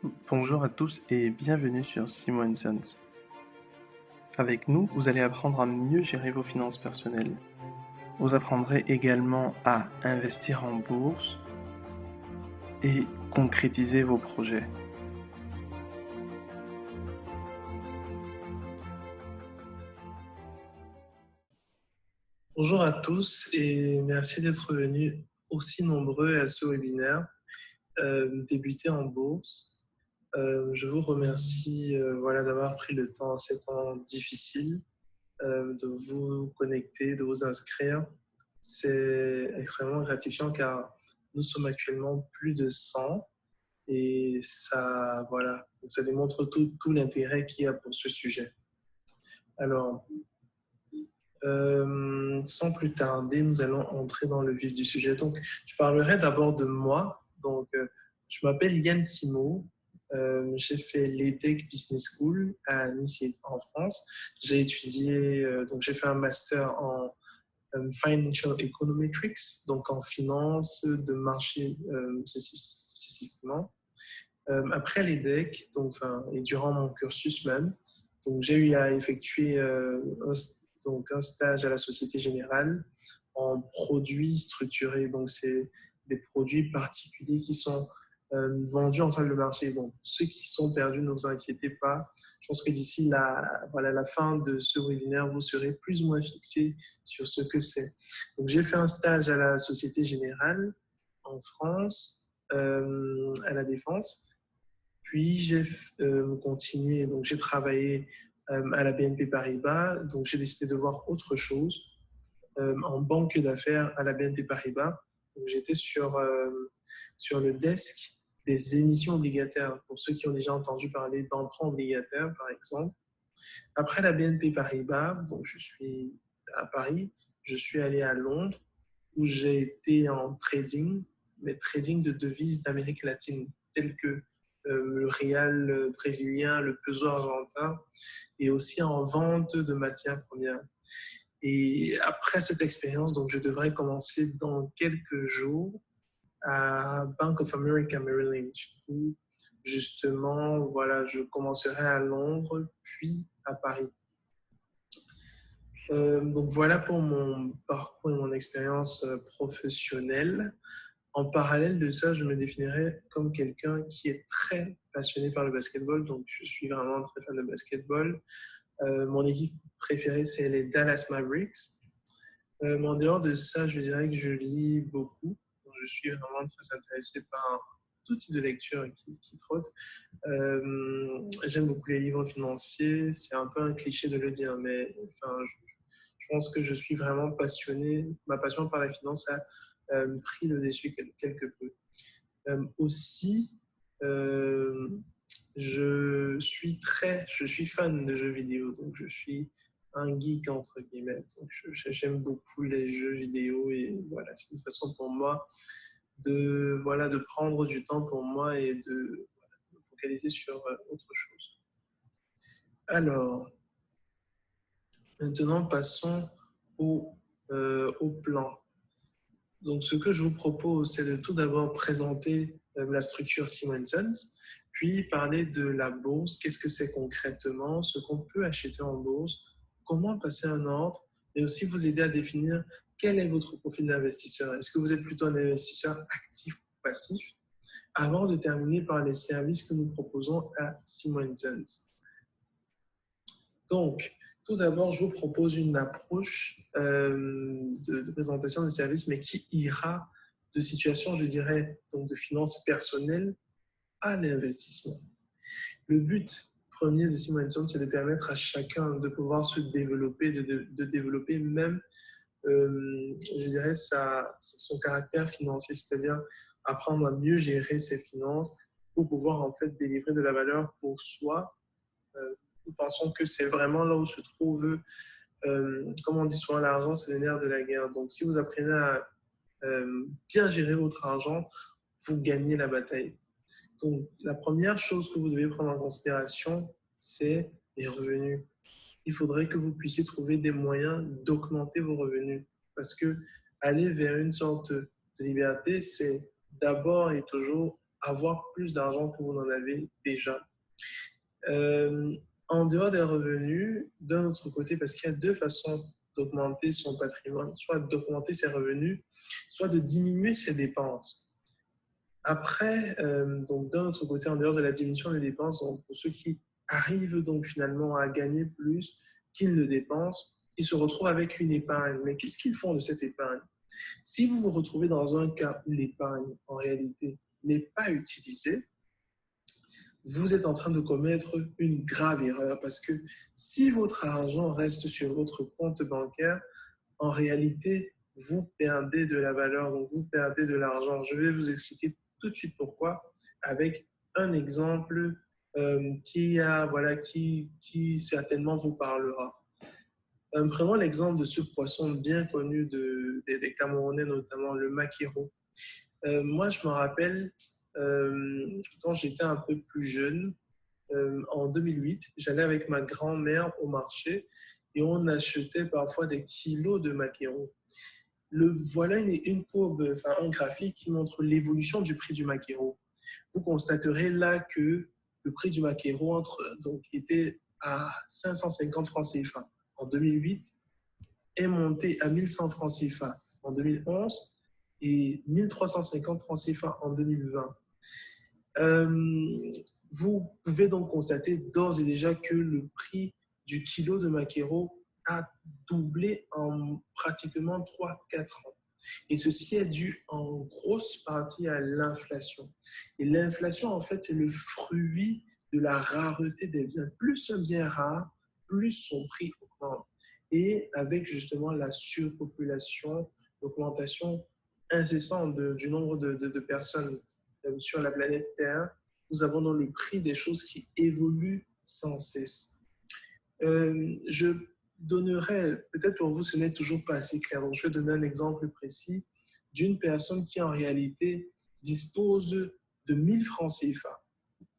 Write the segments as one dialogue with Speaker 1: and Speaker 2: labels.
Speaker 1: Bonjour à tous et bienvenue sur Simo Sons. Avec nous, vous allez apprendre à mieux gérer vos finances personnelles. Vous apprendrez également à investir en bourse et concrétiser vos projets.
Speaker 2: Bonjour à tous et merci d'être venus aussi nombreux à ce webinaire Débuter en bourse. Je vous remercie d'avoir pris le temps en ces temps difficiles de vous connecter, de vous inscrire. C'est extrêmement gratifiant car nous sommes actuellement plus de 100 et ça démontre tout l'intérêt qu'il y a pour ce sujet. Alors, sans plus tarder, nous allons entrer dans le vif du sujet. Donc, je parlerai d'abord de moi. Donc, je m'appelle Yann Simo. J'ai fait l'EDEC Business School à Nice en France. J'ai étudié, donc j'ai fait un master en Financial Econometrics, donc en finance de marché spécifiquement. Après l'EDEC, et durant mon cursus même, donc j'ai eu à effectuer un stage à la Société Générale en produits structurés. Donc, c'est des produits particuliers qui sont vendus en salle de marché. Donc, ceux qui sont perdus, ne vous inquiétez pas. Je pense que d'ici la fin de ce webinaire, vous serez plus ou moins fixé sur ce que c'est. Donc, j'ai fait un stage à la Société Générale en France, à la Défense. Puis j'ai continué, donc j'ai travaillé à la BNP Paribas, donc j'ai décidé de voir autre chose en banque d'affaires à la BNP Paribas. J'étais sur le desk des émissions obligataires, pour ceux qui ont déjà entendu parler d'emprunts obligataires, par exemple. Après la BNP Paribas, donc je suis à Paris, je suis allé à Londres, où j'ai été en trading, mais trading de devises d'Amérique latine, telles que le réal brésilien, le peso argentin, et aussi en vente de matières premières. Et après cette expérience, donc je devrais commencer dans quelques jours à Bank of America Merrill Lynch, où justement, je commencerai à Londres, puis à Paris. Donc voilà pour mon parcours et mon expérience professionnelle. En parallèle de ça, je me définirais comme quelqu'un qui est très passionné par le basketball. Donc, je suis vraiment très fan de basketball. Mon équipe préférée, c'est les Dallas Mavericks. En dehors de ça, je dirais que je lis beaucoup. Donc, je suis vraiment très intéressé par tout type de lecture qui trotte. J'aime beaucoup les livres financiers. C'est un peu un cliché de le dire, mais je pense que je suis vraiment passionné. Ma passion par la finance a pris le dessus quelque peu. Aussi, je suis fan de jeux vidéo, donc je suis un geek entre guillemets. Donc j'aime beaucoup les jeux vidéo et voilà, c'est une façon pour moi de prendre du temps pour moi et de me focaliser sur autre chose. Alors, maintenant passons au plan. Donc, ce que je vous propose, c'est de tout d'abord présenter la structure Simo Sons, puis parler de la bourse, qu'est-ce que c'est concrètement, ce qu'on peut acheter en bourse, comment passer un ordre, et aussi vous aider à définir quel est votre profil d'investisseur. Est-ce que vous êtes plutôt un investisseur actif ou passif, avant de terminer par les services que nous proposons à Simo Sons. Donc, tout d'abord, je vous propose une approche de présentation de services, mais qui ira de situation, je dirais, donc de finances personnelles à l'investissement. Le but premier de Simo Sons, c'est de permettre à chacun de pouvoir se développer, de développer même, je dirais, son caractère financier, c'est-à-dire apprendre à mieux gérer ses finances pour pouvoir en fait délivrer de la valeur pour soi. Nous pensons que c'est vraiment là où se trouve, comme on dit souvent, l'argent, c'est le nerf de la guerre. Donc, si vous apprenez à bien gérer votre argent, vous gagnez la bataille. Donc, la première chose que vous devez prendre en considération, c'est les revenus. Il faudrait que vous puissiez trouver des moyens d'augmenter vos revenus. Parce que aller vers une sorte de liberté, c'est d'abord et toujours avoir plus d'argent que vous n'en avez déjà. Euh, En dehors des revenus, d'un autre côté, parce qu'il y a deux façons d'augmenter son patrimoine, soit d'augmenter ses revenus, soit de diminuer ses dépenses. Après, donc d'un autre côté, en dehors de la diminution des dépenses, donc pour ceux qui arrivent donc finalement à gagner plus qu'ils ne dépensent, ils se retrouvent avec une épargne. Mais qu'est-ce qu'ils font de cette épargne? Si vous vous retrouvez dans un cas où l'épargne, en réalité, n'est pas utilisée, vous êtes en train de commettre une grave erreur parce que si votre argent reste sur votre compte bancaire, en réalité, vous perdez de la valeur, donc vous perdez de l'argent. Je vais vous expliquer tout de suite pourquoi avec un exemple qui certainement vous parlera. Prenons l'exemple de ce poisson bien connu des Camerounais, notamment le maquereau. Moi, je me rappelle, quand j'étais un peu plus jeune, en 2008, j'allais avec ma grand-mère au marché et on achetait parfois des kilos de maquereau. Voilà une courbe, enfin un graphique qui montre l'évolution du prix du maquereau. Vous constaterez là que le prix du maquereau donc, était à 550 francs CFA en 2008, est monté à 1100 francs CFA en 2011 et 1350 francs CFA en 2020. Vous pouvez donc constater d'ores et déjà que le prix du kilo de maquereau a doublé en pratiquement 3-4 ans. Et ceci est dû en grosse partie à l'inflation. Et l'inflation, en fait, c'est le fruit de la rareté des biens. Plus un bien rare, plus son prix augmente. Et avec justement la surpopulation, l'augmentation incessante du nombre de personnes sur la planète Terre, nous avons donc le prix des choses qui évoluent sans cesse. Je donnerai, peut-être pour vous, ce n'est toujours pas assez clair. Donc, je vais donner un exemple précis d'une personne qui, en réalité, dispose de 1000 francs CFA.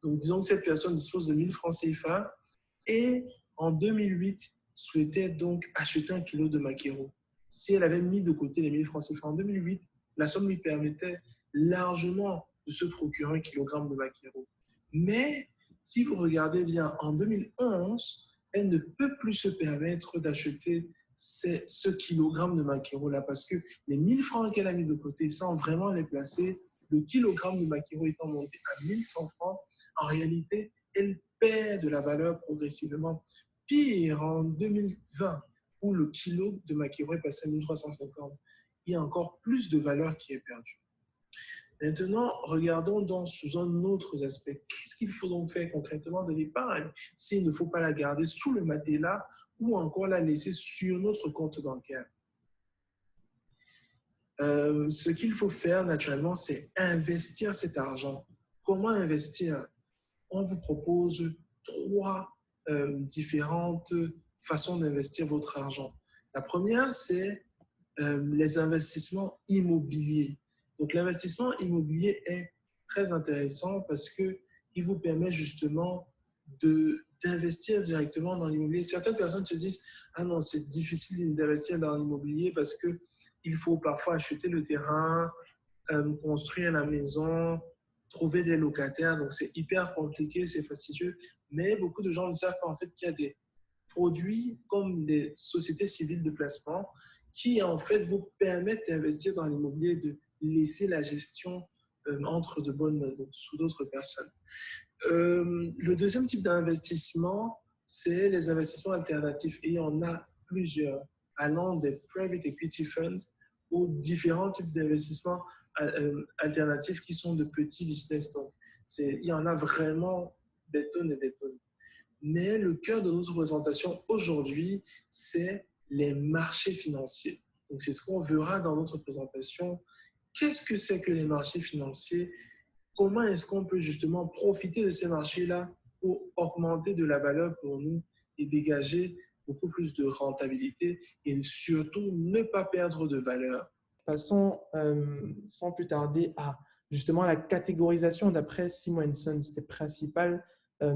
Speaker 2: Donc, disons que cette personne dispose de 1000 francs CFA et, en 2008, souhaitait donc acheter un kilo de maquereau. Si elle avait mis de côté les 1000 francs CFA en 2008, la somme lui permettait largement de se procurer un kilogramme de maquereau. Mais, si vous regardez bien, en 2011, elle ne peut plus se permettre d'acheter ce kilogramme de maquereau-là parce que les 1000 francs qu'elle a mis de côté sans vraiment les placer, le kilogramme de maquereau étant monté à 1100 francs, en réalité, elle perd de la valeur progressivement. Pire, en 2020, où le kilo de maquereau est passé à 1350, il y a encore plus de valeur qui est perdue. Maintenant, regardons sous un autre aspect. Qu'est-ce qu'il faut donc faire concrètement de l'épargne s'il ne faut pas la garder sous le matelas ou encore la laisser sur notre compte bancaire? Ce qu'il faut faire naturellement, c'est investir cet argent. Comment investir? On vous propose trois différentes façons d'investir votre argent. La première, c'est les investissements immobiliers. Donc, l'investissement immobilier est très intéressant parce qu'il vous permet justement d'investir directement dans l'immobilier. Certaines personnes se disent, ah non, c'est difficile d'investir dans l'immobilier parce qu'il faut parfois acheter le terrain, construire la maison, trouver des locataires. Donc, c'est hyper compliqué, c'est fastidieux. Mais beaucoup de gens ne savent pas en fait qu'il y a des produits comme des sociétés civiles de placement qui en fait vous permettent d'investir dans l'immobilier et de laisser la gestion entre de bonnes mains, donc sous d'autres personnes. Le deuxième type d'investissement, c'est les investissements alternatifs. Et il y en a plusieurs, allant des private equity funds aux différents types d'investissements alternatifs qui sont de petits business. Donc, il y en a vraiment des tonnes et des tonnes. Mais le cœur de notre présentation aujourd'hui, c'est les marchés financiers. Donc, c'est ce qu'on verra dans notre présentation. Qu'est-ce que c'est que les marchés financiers? Comment est-ce qu'on peut justement profiter de ces marchés-là pour augmenter de la valeur pour nous et dégager beaucoup plus de rentabilité et surtout ne pas perdre de valeur?
Speaker 3: Passons sans plus tarder à justement la catégorisation d'après Simo & Son. C'était principal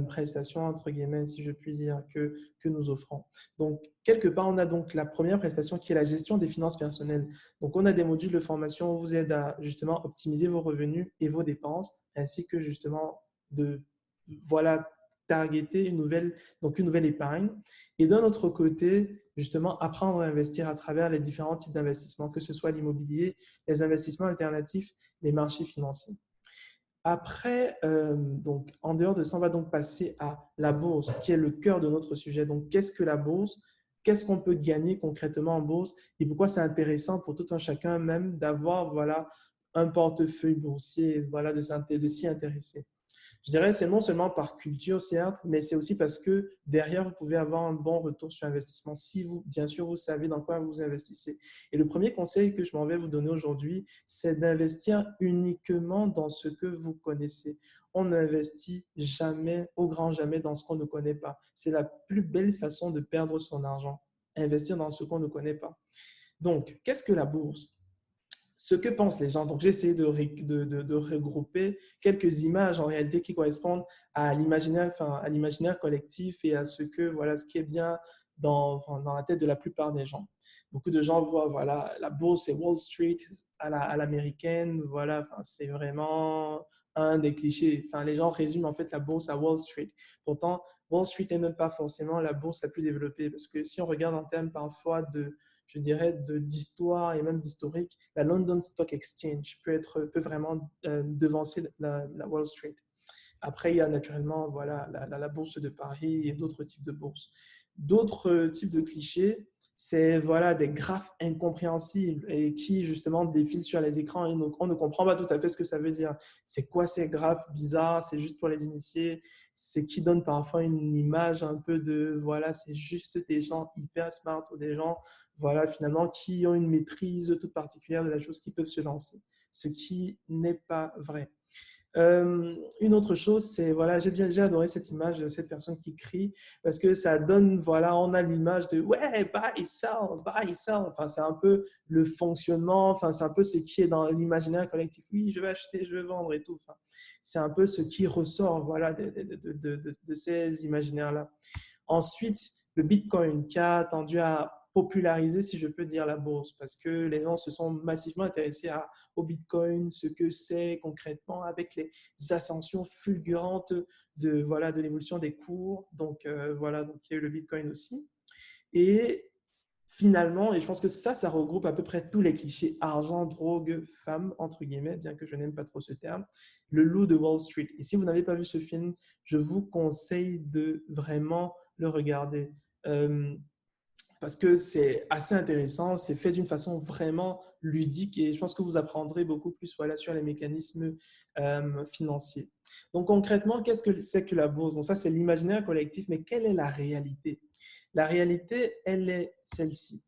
Speaker 1: prestation, entre guillemets, si je puis dire, que nous offrons. Donc, quelque part, on a donc la première prestation qui est la gestion des finances personnelles. Donc, on a des modules de formation où vous aide à justement optimiser vos revenus et vos dépenses, ainsi que justement de, voilà, targeter donc une nouvelle épargne. Et d'un autre côté, justement, apprendre à investir à travers les différents types d'investissements, que ce soit l'immobilier, les investissements alternatifs, les marchés financiers. Après, donc, en dehors de ça, on va donc passer à la bourse, qui est le cœur de notre sujet. Donc, qu'est-ce que la bourse? Qu'est-ce qu'on peut gagner concrètement en bourse? Et pourquoi c'est intéressant pour tout un chacun même d'avoir voilà, un portefeuille boursier, voilà, de s'y intéresser. Je dirais que c'est non seulement par culture, certes, mais c'est aussi parce que derrière, vous pouvez avoir un bon retour sur investissement si vous, bien sûr, vous savez dans quoi vous investissez. Et le premier conseil que je m'en vais vous donner aujourd'hui, c'est d'investir uniquement dans ce que vous connaissez. On n'investit jamais, au grand jamais, dans ce qu'on ne connaît pas. C'est la plus belle façon de perdre son argent, investir dans ce qu'on ne connaît pas. Donc, qu'est-ce que la bourse? Ce que pensent les gens. Donc, j'ai essayé de regrouper quelques images en réalité qui correspondent à l'imaginaire collectif et à ce que, voilà, ce qui est bien dans la tête de la plupart des gens. Beaucoup de gens voient, voilà, la bourse, c'est Wall Street à l'américaine, voilà, c'est vraiment un des clichés. Enfin, les gens résument en fait la bourse à Wall Street. Pourtant, Wall Street n'est même pas forcément la bourse la plus développée parce que si on regarde en termes parfois je dirais, d'histoire et même d'historique, la London Stock Exchange peut vraiment devancer la Wall Street. Après, il y a naturellement voilà, la bourse de Paris et d'autres types de bourses. D'autres types de clichés, c'est voilà, des graphes incompréhensibles et qui justement défilent sur les écrans et on ne comprend pas tout à fait ce que ça veut dire. C'est quoi ces graphes bizarres? C'est juste pour les initiés. C'est qui donne parfois une image un peu de voilà, c'est juste des gens hyper smart ou des gens voilà, finalement qui ont une maîtrise toute particulière de la chose qui peuvent se lancer, ce qui n'est pas vrai. Une autre chose, c'est, voilà, j'ai adoré cette image de cette personne qui crie parce que ça donne, voilà, on a l'image de ouais, buy, sell. Enfin, c'est un peu le fonctionnement, enfin, c'est un peu ce qui est dans l'imaginaire collectif. Oui, je vais acheter, je vais vendre et tout. Enfin, c'est un peu ce qui ressort, voilà, de ces imaginaires-là. Ensuite, le Bitcoin qui a tendu à populariser, si je peux dire, la bourse parce que les gens se sont massivement intéressés au Bitcoin, ce que c'est concrètement avec les ascensions fulgurantes de l'évolution des cours. Donc, voilà, donc il y a eu le Bitcoin aussi. Et finalement, et je pense que ça regroupe à peu près tous les clichés argent, drogue, femme, entre guillemets, bien que je n'aime pas trop ce terme, le loup de Wall Street. Et si vous n'avez pas vu ce film, je vous conseille de vraiment le regarder. Euh, Parce que c'est assez intéressant, c'est fait d'une façon vraiment ludique et je pense que vous apprendrez beaucoup plus voilà, sur les mécanismes financiers. Donc concrètement, qu'est-ce que c'est que la bourse? Donc ça, c'est l'imaginaire collectif, mais quelle est la réalité? La réalité, elle est celle-ci.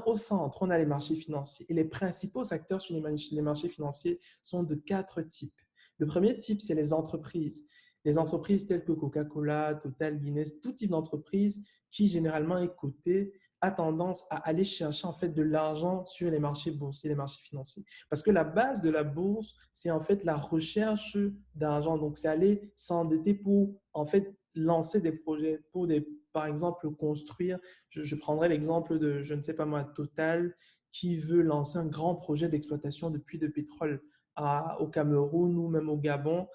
Speaker 1: Au centre, on a les marchés financiers et les principaux acteurs sur les marchés financiers sont de quatre types. Le premier type, c'est les entreprises. Les entreprises telles que Coca-Cola, Total, Guinness, tout type d'entreprise qui généralement est coté a tendance à aller chercher en fait de l'argent sur les marchés boursiers, les marchés financiers. Parce que la base de la bourse, c'est en fait la recherche d'argent. Donc, c'est aller s'endetter pour en fait lancer des projets, pour par exemple construire. Je prendrai l'exemple de, je ne sais pas moi, Total qui veut lancer un grand projet d'exploitation de puits de pétrole au Cameroun ou même au Gabon.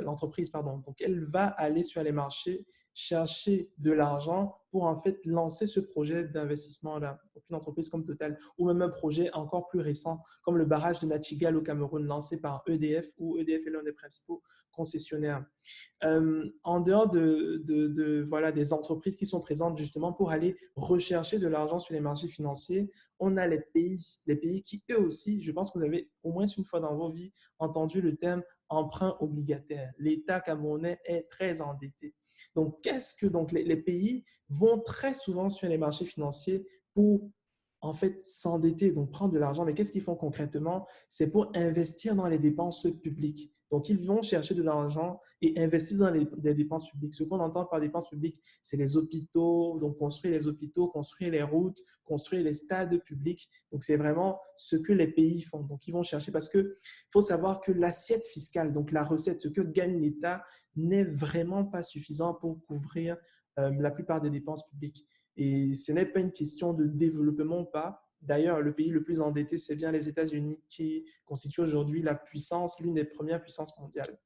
Speaker 1: L'entreprise, pardon, donc elle va aller sur les marchés chercher de l'argent pour en fait lancer ce projet d'investissement-là. Donc une entreprise comme Total ou même un projet encore plus récent comme le barrage de Nachingel au Cameroun lancé par EDF où EDF est l'un des principaux concessionnaires. En dehors voilà, des entreprises qui sont présentes justement pour aller rechercher de l'argent sur les marchés financiers, on a les pays qui eux aussi, je pense que vous avez au moins une fois dans vos vies entendu le terme emprunt obligataire. L'État camerounais est très endetté. Donc, les pays vont très souvent sur les marchés financiers pour en fait s'endetter, donc prendre de l'argent. Mais qu'est-ce qu'ils font concrètement? C'est pour investir dans les dépenses publiques. Donc, ils vont chercher de l'argent et investir dans les dépenses publiques. Ce qu'on entend par dépenses publiques, c'est les hôpitaux, donc construire les hôpitaux, construire les routes, construire les stades publics. Donc, c'est vraiment ce que les pays font. Donc, ils vont chercher parce qu'il faut savoir que l'assiette fiscale, donc la recette, ce que gagne l'État,
Speaker 3: n'est vraiment pas suffisant pour couvrir la plupart des dépenses publiques. Et ce n'est pas une question de développement ou pas. D'ailleurs, le pays le plus endetté, c'est bien les États-Unis, qui constituent aujourd'hui la puissance, l'une des premières puissances mondiales.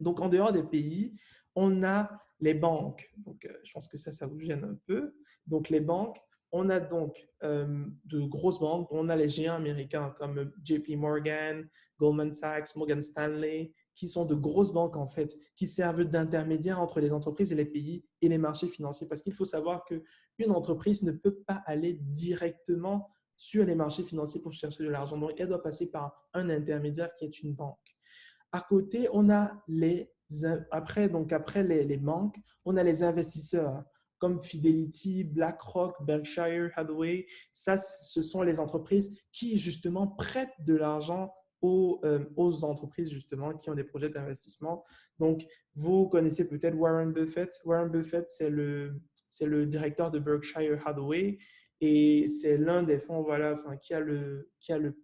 Speaker 3: Donc, en dehors des pays, on a les banques. Donc, je pense que ça vous gêne un peu. Donc, les banques, on a donc de grosses banques. On a les géants américains comme JP Morgan, Goldman Sachs, Morgan Stanley, qui sont de grosses banques en fait, qui servent d'intermédiaires entre les entreprises et les pays et les marchés financiers. Parce qu'il faut savoir qu'une entreprise ne peut pas aller directement sur les marchés financiers pour chercher de l'argent. Donc, elle doit passer par un intermédiaire qui est une banque. À côté, on a après les banques, on a les investisseurs comme Fidelity, BlackRock, Berkshire Hathaway. Ça, ce sont les entreprises qui justement prêtent de l'argent aux entreprises justement qui ont des projets d'investissement. Donc, vous connaissez peut-être Warren Buffett. Warren Buffett, c'est le directeur de Berkshire Hathaway et c'est l'un des fonds voilà, enfin, qui a le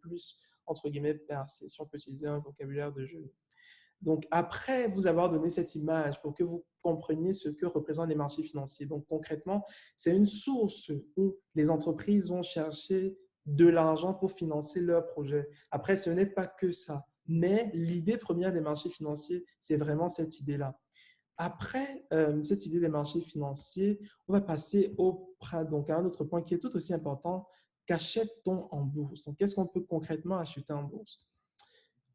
Speaker 3: plus, entre guillemets, percé, si on peut utiliser un vocabulaire de jeu. Donc, après vous avoir donné cette image pour que vous compreniez ce que représentent les marchés financiers, donc concrètement, c'est une source où les entreprises vont chercher de l'argent pour financer leurs projets. Après, ce n'est pas que ça, mais l'idée première des marchés financiers, c'est vraiment cette idée-là. Après cette idée des marchés financiers, on va passer donc à un autre point qui est tout aussi important. Qu'achète-t-on en bourse? Donc, qu'est-ce qu'on peut concrètement acheter en bourse?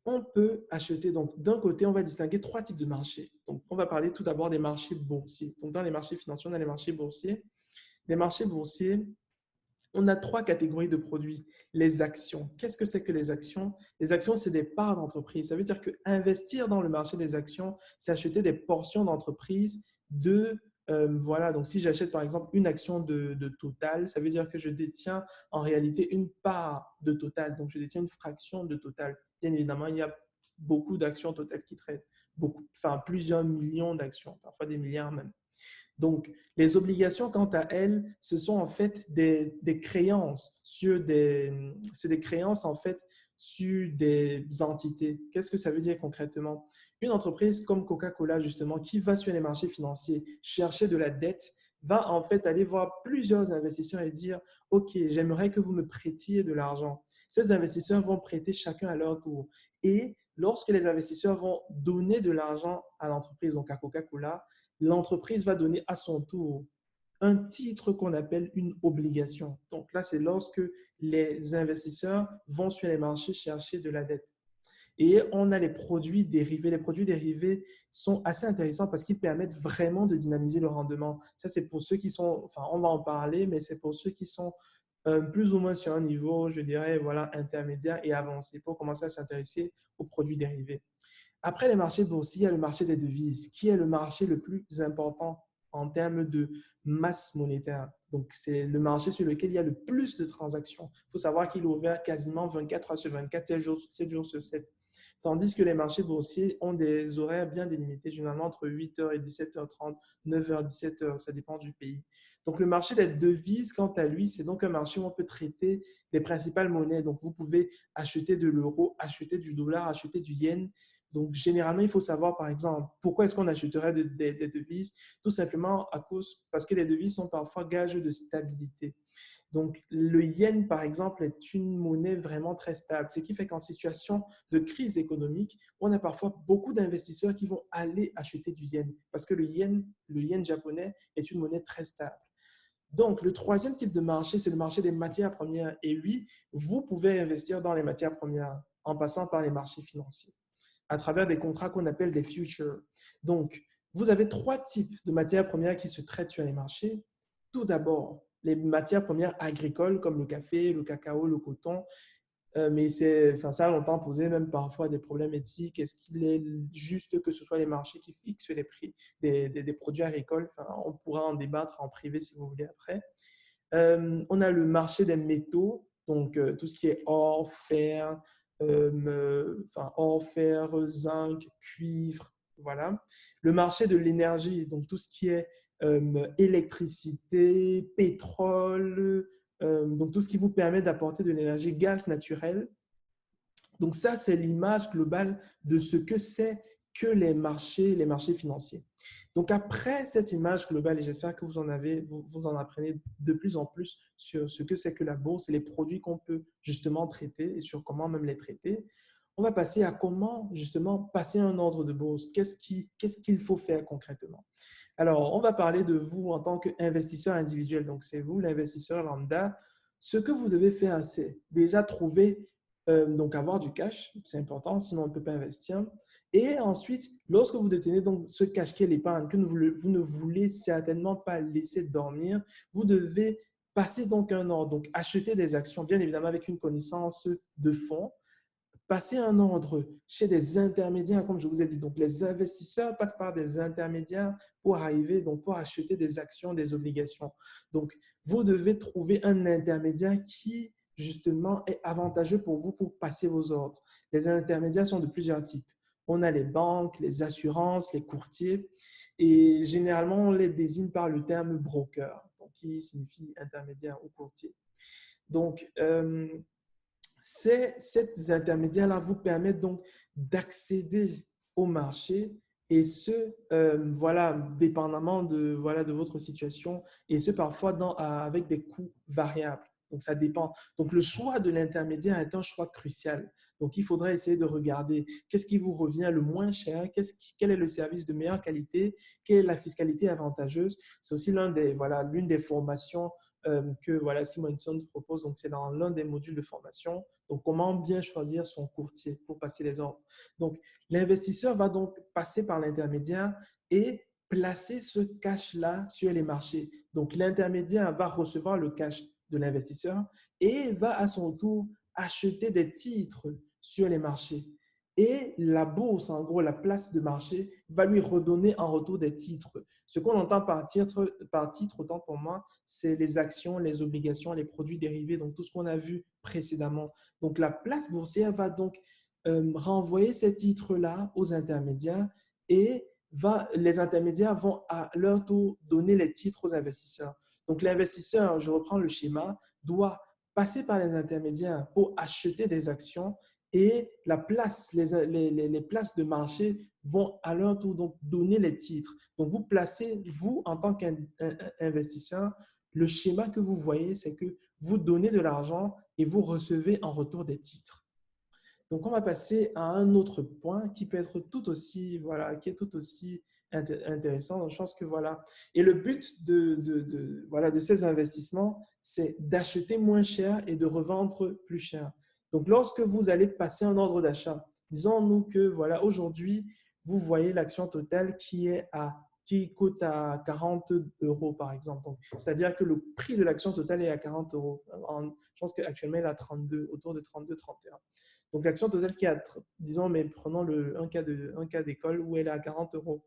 Speaker 3: On peut acheter, donc d'un côté, on va distinguer trois types de marchés. Donc, on va parler tout d'abord des marchés boursiers. Donc, dans les marchés financiers, on a les marchés boursiers. Les marchés boursiers, on a trois catégories de produits. Les actions. Qu'est-ce que c'est que les actions? Les actions, c'est des parts d'entreprise. Ça veut dire qu'investir dans le marché des actions, c'est acheter des portions d'entreprise voilà, donc si j'achète par exemple une action de Total, ça veut dire que je détiens en réalité une part de Total, donc je détiens une fraction de Total. Bien évidemment, il y a beaucoup d'actions Total qui traitent, enfin plusieurs millions d'actions, parfois des milliards même. Donc, les obligations, quant à elles, ce sont en fait des créances c'est des créances en fait sur des entités. Qu'est-ce que ça veut dire concrètement? Une entreprise comme Coca-Cola, justement, qui va sur les marchés financiers chercher de la dette, va en fait aller voir plusieurs investisseurs et dire, OK, j'aimerais que vous me prêtiez de l'argent. Ces investisseurs vont prêter chacun à leur tour. Et lorsque les investisseurs vont donner de l'argent à l'entreprise, donc à Coca-Cola, l'entreprise va donner à son tour un titre qu'on appelle une obligation. Donc là, c'est lorsque les investisseurs vont sur les marchés chercher de la dette. Et on a les produits dérivés. Les produits dérivés sont assez intéressants parce qu'ils permettent vraiment de dynamiser le rendement. Ça, c'est pour ceux qui sont, enfin, on va en parler, mais c'est pour ceux qui sont plus ou moins sur un niveau, je dirais, voilà, intermédiaire et avancé pour commencer à s'intéresser aux produits dérivés. Après les marchés boursiers, il y a le marché des devises, qui est le marché le plus important en termes de masse monétaire. Donc, c'est le marché sur lequel il y a le plus de transactions. Il faut savoir qu'il est ouvert quasiment 24 heures sur 24, 7 jours sur 7. Tandis que les marchés boursiers ont des horaires bien délimités, généralement entre 8h et 17h30, 9h, 17h, ça dépend du pays. Donc, le marché des devises, quant à lui, c'est donc un marché où on peut traiter les principales monnaies. Donc, vous pouvez acheter de l'euro, acheter du dollar, acheter du yen. Donc, généralement, il faut savoir, par exemple, pourquoi est-ce qu'on achèterait des devises? Tout simplement parce que les devises sont parfois gages de stabilité. Donc, le yen, par exemple, est une monnaie vraiment très stable, ce qui fait qu'en situation de crise économique, on a parfois beaucoup d'investisseurs qui vont aller acheter du yen parce que le yen japonais est une monnaie très stable. Donc, le troisième type de marché, c'est le marché des matières premières. Et oui, vous pouvez investir dans les matières premières en passant par les marchés financiers à travers des contrats qu'on appelle des futures. Donc, vous avez trois types de matières premières qui se traitent sur les marchés. Tout d'abord, les matières premières agricoles comme le café, le cacao, le coton. Mais ça a longtemps posé même parfois des problèmes éthiques. Est-ce qu'il est juste que ce soit les marchés qui fixent les prix des produits agricoles? On pourra en débattre en privé si vous voulez après. On a le marché des métaux, donc tout ce qui est or, fer, or, fer, zinc, cuivre, voilà. Le marché de l'énergie, donc tout ce qui est électricité, pétrole, donc tout ce qui vous permet d'apporter de l'énergie, gaz naturel. Donc ça, c'est l'image globale de ce que c'est que les marchés financiers. Donc, après cette image globale, et j'espère que vous en apprenez de plus en plus sur ce que c'est que la bourse et les produits qu'on peut justement traiter et sur comment même les traiter, on va passer à comment justement passer un ordre de bourse. Qu'est-ce qu'il faut faire concrètement? Alors, on va parler de vous en tant qu'investisseur individuel. Donc, c'est vous, l'investisseur lambda. Ce que vous devez faire, c'est déjà trouver, donc avoir du cash, c'est important, sinon on ne peut pas investir. Et ensuite, lorsque vous détenez donc ce cash qui est l'épargne, que vous ne voulez certainement pas laisser dormir, vous devez passer donc un ordre, donc acheter des actions, bien évidemment avec une connaissance de fonds, passer un ordre chez des intermédiaires, comme je vous ai dit. Donc, les investisseurs passent par des intermédiaires pour arriver, donc pour acheter des actions, des obligations. Donc, vous devez trouver un intermédiaire qui, justement, est avantageux pour vous pour passer vos ordres. Les intermédiaires sont de plusieurs types. On a les banques, les assurances, les courtiers. Et généralement, on les désigne par le terme broker, donc qui signifie intermédiaire ou courtier. Donc, ces intermédiaires-là vous permettent donc d'accéder au marché et ce, voilà, dépendamment de votre situation et ce, parfois avec des coûts variables. Donc, ça dépend. Donc, le choix de l'intermédiaire est un choix crucial. Donc, il faudrait essayer de regarder qu'est-ce qui vous revient le moins cher, quel est le service de meilleure qualité, quelle est la fiscalité avantageuse. C'est aussi l'une des formations que Simonson propose. Donc, c'est dans l'un des modules de formation. Donc, comment bien choisir son courtier pour passer les ordres. Donc, l'investisseur va donc passer par l'intermédiaire et placer ce cash-là sur les marchés. Donc, l'intermédiaire va recevoir le cash de l'investisseur et va à son tour acheter des titres sur les marchés. Et la bourse, en gros, la place de marché, va lui redonner en retour des titres. Ce qu'on entend par titre, autant pour moi, c'est les actions, les obligations, les produits dérivés, donc tout ce qu'on a vu précédemment. Donc, la place boursière va donc renvoyer ces titres-là aux intermédiaires et les intermédiaires vont à leur tour donner les titres aux investisseurs. Donc, l'investisseur, je reprends le schéma, doit passer par les intermédiaires pour acheter des actions et les places de marché vont à leur tour donc donner les titres. Donc, vous placez, vous, en tant qu'investisseur, le schéma que vous voyez, c'est que vous donnez de l'argent et vous recevez en retour des titres. Donc, on va passer à un autre point qui peut être tout aussi, qui est tout aussi intéressant. Donc, je pense que voilà. Et le but de ces investissements, c'est d'acheter moins cher et de revendre plus cher. Donc, lorsque vous allez passer un ordre d'achat, disons-nous que aujourd'hui, vous voyez l'action Total qui coûte à 40 euros, par exemple. C'est-à-dire que le prix de l'action Total est à 40 euros. Je pense qu'actuellement, elle est à 32, autour de 32, 31. Donc, l'action Total qui est à, disons, mais prenons un cas d'école où elle est à 40 euros.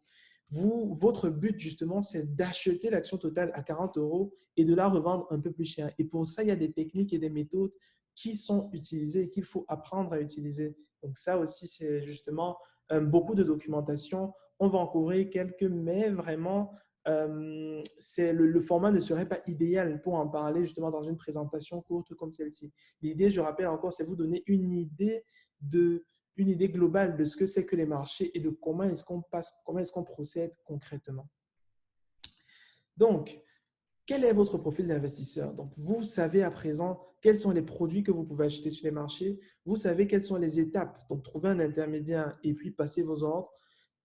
Speaker 3: Votre but, justement, c'est d'acheter l'action Total à 40 euros et de la revendre un peu plus cher. Et pour ça, il y a des techniques et des méthodes qui sont utilisées et qu'il faut apprendre à utiliser. Donc, ça aussi, c'est justement beaucoup de documentation. On va en couvrir quelques, mais vraiment, le format ne serait pas idéal pour en parler justement dans une présentation courte comme celle-ci. L'idée, je rappelle encore, c'est vous donner une idée globale de ce que c'est que les marchés et de comment est-ce qu'on procède concrètement. Donc, quel est votre profil d'investisseur? Donc, vous savez à présent quels sont les produits que vous pouvez acheter sur les marchés. Vous savez quelles sont les étapes. Donc, trouver un intermédiaire et puis passer vos ordres.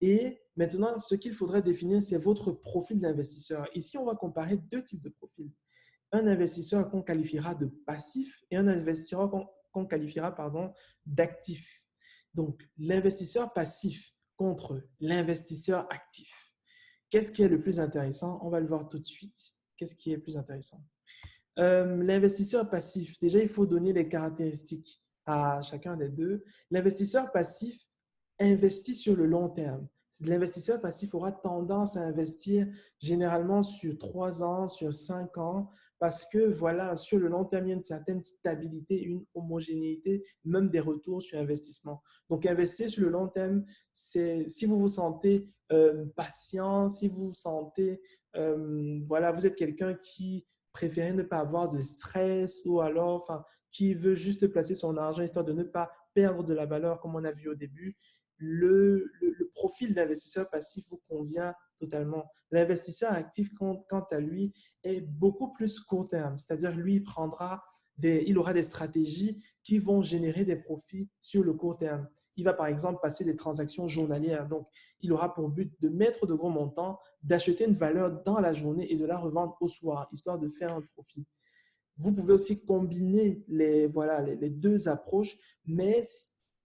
Speaker 3: Et maintenant, ce qu'il faudrait définir, c'est votre profil d'investisseur. Ici, on va comparer deux types de profils. Un investisseur qu'on qualifiera de passif et un investisseur qu'on qualifiera d'actif. Donc, l'investisseur passif contre l'investisseur actif. Qu'est-ce qui est le plus intéressant? On va le voir tout de suite. Qu'est-ce qui est plus intéressant? L'investisseur passif, déjà, il faut donner les caractéristiques à chacun des deux. L'investisseur passif investit sur le long terme. L'investisseur passif aura tendance à investir généralement sur 3 ans, sur 5 ans, parce que sur le long terme, il y a une certaine stabilité, une homogénéité, même des retours sur investissement. Donc, investir sur le long terme, c'est si vous vous sentez patient, si vous vous sentez, vous êtes quelqu'un qui préfère ne pas avoir de stress ou alors, qui veut juste placer son argent histoire de ne pas perdre de la valeur comme on a vu au début, le profil profil d'investisseur passif vous convient totalement. L'investisseur actif, quant à lui, est beaucoup plus court terme, c'est-à-dire lui il aura des stratégies qui vont générer des profits sur le court terme. Il va par exemple passer des transactions journalières. Donc, il aura pour but de mettre de gros montants, d'acheter une valeur dans la journée et de la revendre au soir, histoire de faire un profit. Vous pouvez aussi combiner les deux approches, mais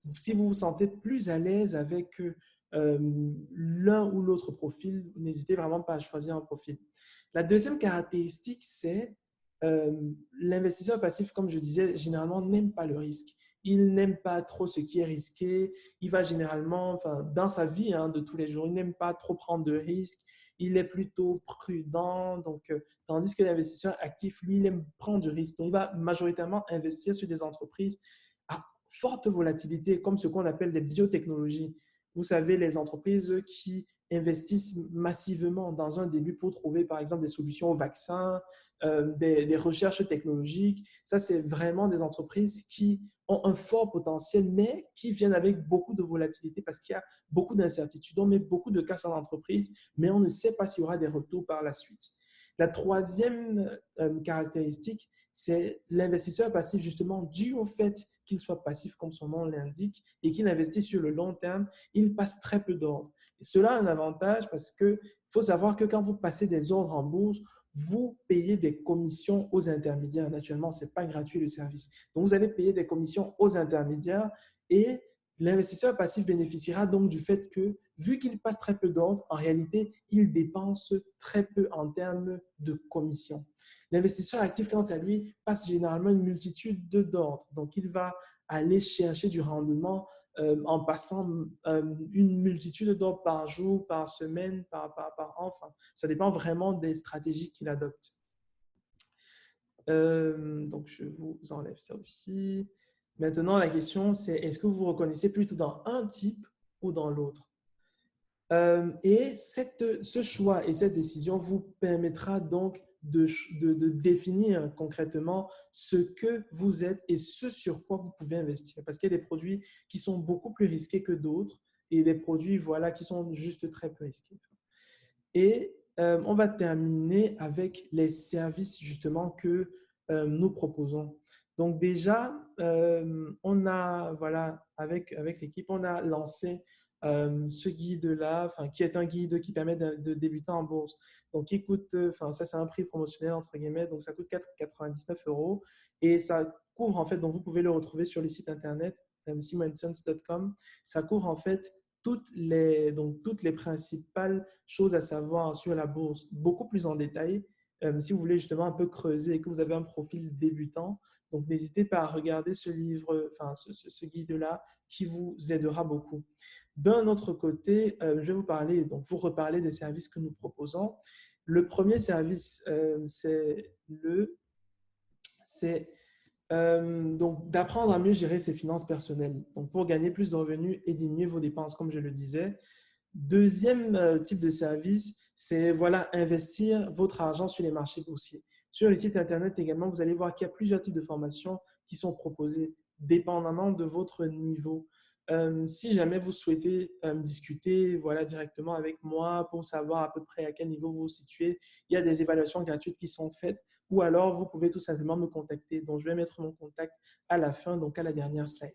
Speaker 3: si vous vous sentez plus à l'aise avec l'un ou l'autre profil, n'hésitez vraiment pas à choisir un profil. La deuxième caractéristique, c'est l'investisseur passif, comme je disais, généralement n'aime pas le risque. Il n'aime pas trop ce qui est risqué. Il va généralement, enfin, dans sa vie de tous les jours, il n'aime pas trop prendre de risques. Il est plutôt prudent. Donc, tandis que l'investisseur actif, lui, il aime prendre du risque. Donc, il va majoritairement investir sur des entreprises à forte volatilité, comme ce qu'on appelle des biotechnologies. Vous savez, les entreprises qui investissent massivement dans un début pour trouver, par exemple, des solutions aux vaccins, des recherches technologiques. Ça, c'est vraiment des entreprises qui ont un fort potentiel, mais qui viennent avec beaucoup de volatilité parce qu'il y a beaucoup d'incertitudes. On met beaucoup de cash dans l'entreprise, mais on ne sait pas s'il y aura des retours par la suite. La troisième caractéristique, c'est l'investisseur passif, justement, dû au fait qu'il soit passif, comme son nom l'indique, et qu'il investit sur le long terme, il passe très peu d'ordres. Et cela a un avantage parce qu'il faut savoir que quand vous passez des ordres en bourse, vous payez des commissions aux intermédiaires. Naturellement, ce n'est pas gratuit le service. Donc, vous allez payer des commissions aux intermédiaires et l'investisseur passif bénéficiera donc du fait que, vu qu'il passe très peu d'ordres, en réalité, il dépense très peu en termes de commissions. L'investisseur actif, quant à lui, passe généralement une multitude d'ordres. Donc, il va aller chercher du rendement en passant une multitude d'ordres par jour, par semaine, par an. Enfin, ça dépend vraiment des stratégies qu'il adopte. Donc, je vous enlève ça aussi. Maintenant, la question, c'est est-ce que vous vous reconnaissez plutôt dans un type ou dans l'autre? Et ce choix et cette décision vous permettra donc de définir concrètement ce que vous êtes et ce sur quoi vous pouvez investir. Parce qu'il y a des produits qui sont beaucoup plus risqués que d'autres et des produits qui sont juste très peu risqués. Et on va terminer avec les services justement que nous proposons. Donc déjà, avec l'équipe, on a lancé ce guide-là, qui est un guide qui permet de débuter en bourse. Donc, qui coûte, ça c'est un prix promotionnel entre guillemets, donc ça coûte 4,99 € et ça couvre en fait, donc vous pouvez le retrouver sur le site internet simonsons.com. Ça couvre en fait toutes les principales choses à savoir sur la bourse, beaucoup plus en détail. Si vous voulez justement un peu creuser et que vous avez un profil débutant, donc n'hésitez pas à regarder ce livre, ce guide-là qui vous aidera beaucoup. D'un autre côté, je vais vous reparler des services que nous proposons. Le premier service, c'est donc d'apprendre à mieux gérer ses finances personnelles, donc pour gagner plus de revenus et diminuer vos dépenses, comme je le disais. Deuxième type de service, c'est investir votre argent sur les marchés boursiers. Sur les sites internet également, vous allez voir qu'il y a plusieurs types de formations qui sont proposées, dépendamment de votre niveau. Si jamais vous souhaitez discuter directement avec moi pour savoir à peu près à quel niveau vous vous situez, il y a des évaluations gratuites qui sont faites ou alors vous pouvez tout simplement me contacter. Donc, je vais mettre mon contact à la fin, donc à la dernière slide.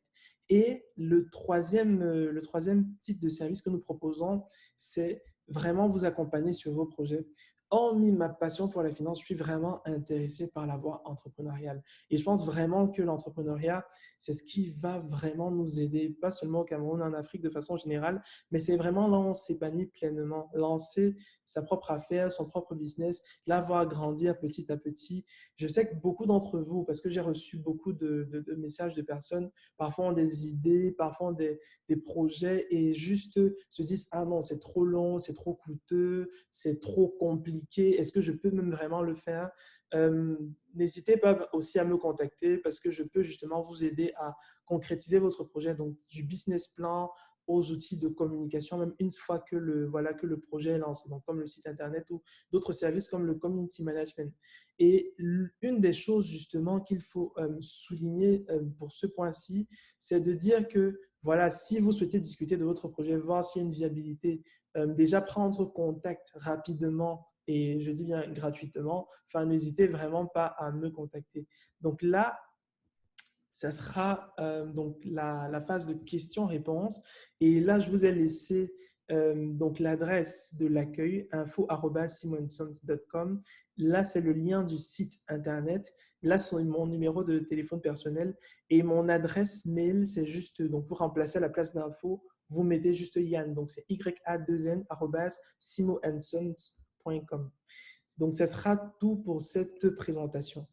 Speaker 3: Et le troisième type de service que nous proposons, c'est vraiment vous accompagner sur vos projets. Hormis ma passion pour la finance, je suis vraiment intéressé par la voie entrepreneuriale. Et je pense vraiment que l'entrepreneuriat, c'est ce qui va vraiment nous aider, pas seulement au Cameroun, en Afrique de façon générale, mais c'est vraiment là où on s'épanouit pleinement. Lancer sa propre affaire, son propre business, la voir grandir petit à petit. Je sais que beaucoup d'entre vous, parce que j'ai reçu beaucoup de messages de personnes, parfois ont des idées, parfois ont des projets et juste se disent « Ah non, c'est trop long, c'est trop coûteux, c'est trop compliqué. Est-ce que je peux même vraiment le faire ?» N'hésitez pas aussi à me contacter parce que je peux justement vous aider à concrétiser votre projet, donc du business plan aux outils de communication, même une fois que le projet est lancé, donc comme le site internet ou d'autres services comme le community management. Et une des choses justement qu'il faut souligner pour ce point-ci, c'est de dire que voilà, si vous souhaitez discuter de votre projet, voir s'il y a une viabilité, déjà prendre contact rapidement et je dis bien gratuitement, enfin, n'hésitez vraiment pas à me contacter. Donc là, ça sera donc la phase de questions-réponses. Et là, je vous ai laissé donc l'adresse de l'accueil info@simonsons.com. Là, c'est le lien du site internet. Là, c'est mon numéro de téléphone personnel et mon adresse mail, c'est juste donc vous remplacez à la place d'info, vous mettez juste Yann. Donc c'est ya2n @simonsons.com. Donc, ça sera tout pour cette présentation.